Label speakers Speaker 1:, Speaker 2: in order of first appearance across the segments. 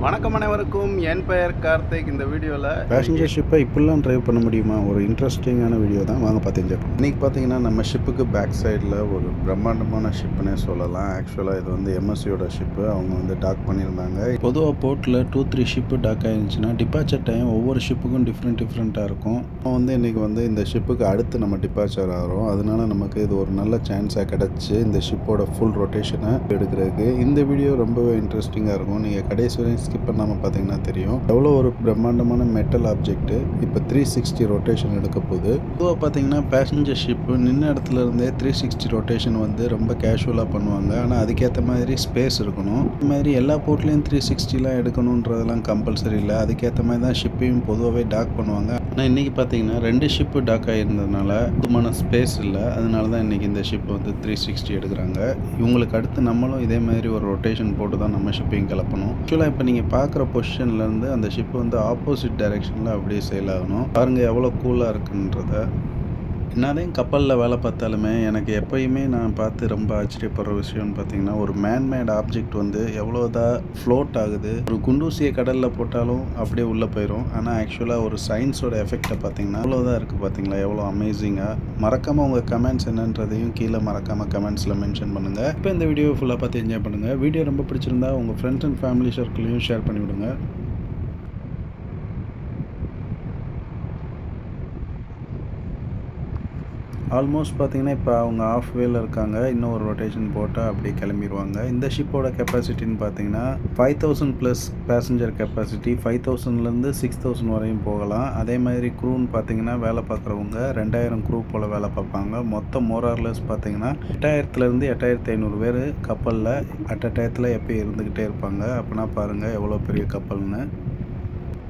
Speaker 1: வணக்கம் அனைவருக்கும். என் பெயர் கார்த்திக். இந்த வீடியோவில்
Speaker 2: பேசஞ்சர் ஷிப்பை இப்படிலாம் ட்ரைவ் பண்ண முடியுமா? ஒரு இன்ட்ரெஸ்டிங்கான வீடியோ தான், வாங்க பார்த்து என்ஜாய் பண்ணுவோம். இன்றைக்கி பார்த்தீங்கன்னா நம்ம ஷிப்புக்கு பேக் சைடில் ஒரு பிரம்மாண்டமான ஷிப்புனே சொல்லலாம். ஆக்சுவலாக இது வந்து எம்எஸ்சியோட ஷிப்பு. அவங்க வந்து டாக் பண்ணியிருந்தாங்க. பொதுவாக போர்ட்டில் 2-3 ஷிப்பு டாக் ஆகிருந்துச்சுன்னா டிபார்ச்சர் டைம் ஒவ்வொரு ஷிப்புக்கும் டிஃப்ரெண்ட்டாக இருக்கும். வந்து இன்றைக்கி வந்து இந்த ஷிப்புக்கு அடுத்து நம்ம டிபார்ச்சர் ஆகிறோம். அதனால நமக்கு இது ஒரு நல்ல சான்ஸாக கிடச்சி இந்த ஷிப்போட ஃபுல் ரொட்டேஷனை எடுக்கிறதுக்கு. இந்த வீடியோ ரொம்பவே இன்ட்ரெஸ்டிங்காக இருக்கும். நீங்கள் கடைசி வரையும் ஸ்கிப் பண்ணாமல் பார்த்தீங்கன்னா தெரியும் எவ்வளோ ஒரு பிரம்மாண்டமான மெட்டல் ஆப்ஜெக்ட் இப்போ 360 ரொட்டேஷன் எடுக்க போகுது. பொதுவாக பார்த்தீங்கன்னா பேசஞ்சர் ஷிப்பு நின்ன இடத்துல இருந்தே 360 ரொட்டேஷன் வந்து ரொம்ப கேஷுவலாக பண்ணுவாங்க. ஆனால் அதுக்கேற்ற மாதிரி ஸ்பேஸ் இருக்கணும். இந்த மாதிரி எல்லா போர்ட்லேயும் 360லாம் எடுக்கணுன்றதெல்லாம் கம்பல்சரி இல்லை. அதுக்கேற்ற மாதிரி தான் ஷிப்பையும் பொதுவாகவே டாக் பண்ணுவாங்க. ஆனால் இன்றைக்கி பார்த்தீங்கன்னா 2 ஷிப்பு டாக் ஆகியிருந்ததுனால போதுமான ஸ்பேஸ் இல்லை. அதனால தான் இன்றைக்கி இந்த ஷிப் வந்து 360 எடுக்கிறாங்க. இவங்களுக்கு அடுத்து நம்மளும் இதே மாதிரி ஒரு ரொட்டேஷன் போட்டு தான் நம்ம ஷிப்பையும் கிளப்பணும். ஆக்சுவலாக இப்போ நீங்கள் பார்க்குற பொசிஷன்லேருந்து அந்த ஷிப் வந்து ஆப்போசிட் டைரெக்ஷனில் அப்படியே சேல் ஆகணும். பாருங்கள் எவ்வளோ கூலாக இருக்குன்றத. என்னதான் கப்பலில் வேலை பார்த்தாலுமே எனக்கு எப்போயுமே நான் பார்த்து ரொம்ப ஆச்சரியப்படுற விஷயம்னு பார்த்தீங்கன்னா, ஒரு மேன்மேட் ஆப்ஜெக்ட் வந்து எவ்வளோதான் ஃப்ளோட் ஆகுது. ஒரு குண்டூசியை கடலில் போட்டாலும் அப்படியே உள்ளே போயிடும். ஆனால் ஆக்சுவலாக ஒரு சயின்ஸோட எஃபெக்டை பார்த்தீங்கன்னா அவ்வளோதான் இருக்குது. பார்த்தீங்களா எவ்வளோ அமேசிங்காக. மறக்காமல் உங்கள் கமெண்ட்ஸ் என்னன்றதையும் கீழே மறக்காமல் கமெண்ட்ஸில் மென்ஷன் பண்ணுங்கள். இப்போ இந்த வீடியோ ஃபுல்லாக பார்த்து என்ஜாய் பண்ணுங்கள். வீடியோ ரொம்ப பிடிச்சிருந்தா உங்கள் ஃப்ரெண்ட்ஸ் அண்ட் ஃபேமிலி சர்க்கிளையும் ஷேர் பண்ணிவிடுங்க. ஆல்மோஸ்ட் பார்த்தீங்கன்னா இப்போ அவங்க ஆஃப் வேல இருக்காங்க. இன்னும் ஒரு ரொட்டேஷன் போட்டால் அப்படியே கிளம்பிடுவாங்க. இந்த ஷிப்போட கெப்பாசிட்டின்னு பார்த்தீங்கன்னா 5000 ப்ளஸ் பேசஞ்சர் கெப்பாசிட்டி. 5000லேருந்து 6000 வரையும் போகலாம். அதே மாதிரி க்ரூன்னு பார்த்தீங்கன்னா வேலை பார்க்குறவங்க 2000 க்ரூ போல் வேலை பார்ப்பாங்க. மொத்தம் மோரார்லெஸ் பார்த்தீங்கன்னா 8000லேருந்து 8500 பேர் கப்பலில் அட் அ டயத்தில் எப்போயும் இருந்துக்கிட்டே இருப்பாங்க. அப்படின்னா பாருங்கள் எவ்வளோ பெரிய கப்பல்னு.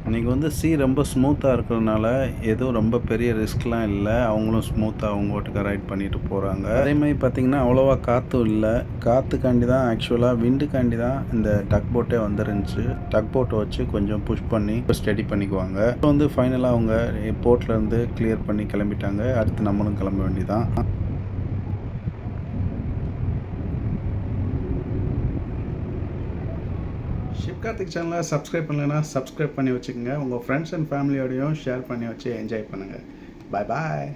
Speaker 2: இன்றைக்கி வந்து ரொம்ப ஸ்மூத்தாக இருக்கிறதுனால எதுவும் ரொம்ப பெரிய ரிஸ்க்லாம் இல்லை. அவங்களும் ஸ்மூத்தாக அவங்க ஓட்டுக்க ரைட் பண்ணிட்டு போகிறாங்க. அதேமாதிரி பார்த்திங்கன்னா அவ்வளோவா காற்றும் இல்லை. காற்றுக்காண்டி தான் ஆக்சுவலாக விண்டுக்காண்டி தான் இந்த டக் போட்டே வந்துருந்துச்சு. டக் போட்டை வச்சு கொஞ்சம் புஷ் பண்ணி ஸ்டடி பண்ணிக்குவாங்க. இப்போ வந்து ஃபைனலாக அவங்க போர்ட்லேருந்து கிளியர் பண்ணி கிளம்பிட்டாங்க. அடுத்து நம்மளும் கிளம்ப வேண்டியதான். ஷிப்கார்த்திக் சேனலை சப்ஸ்கிரைப் பண்ணலைன்னா சப்ஸ்கிரைப் பண்ணி வச்சுக்கோங்க. உங்கள் ஃப்ரெண்ட்ஸ் அண்ட் ஃபேமிலியோடையும் ஷேர் பண்ணி வச்சு என்ஜாய் பண்ணுங்கள். பாய் பாய்.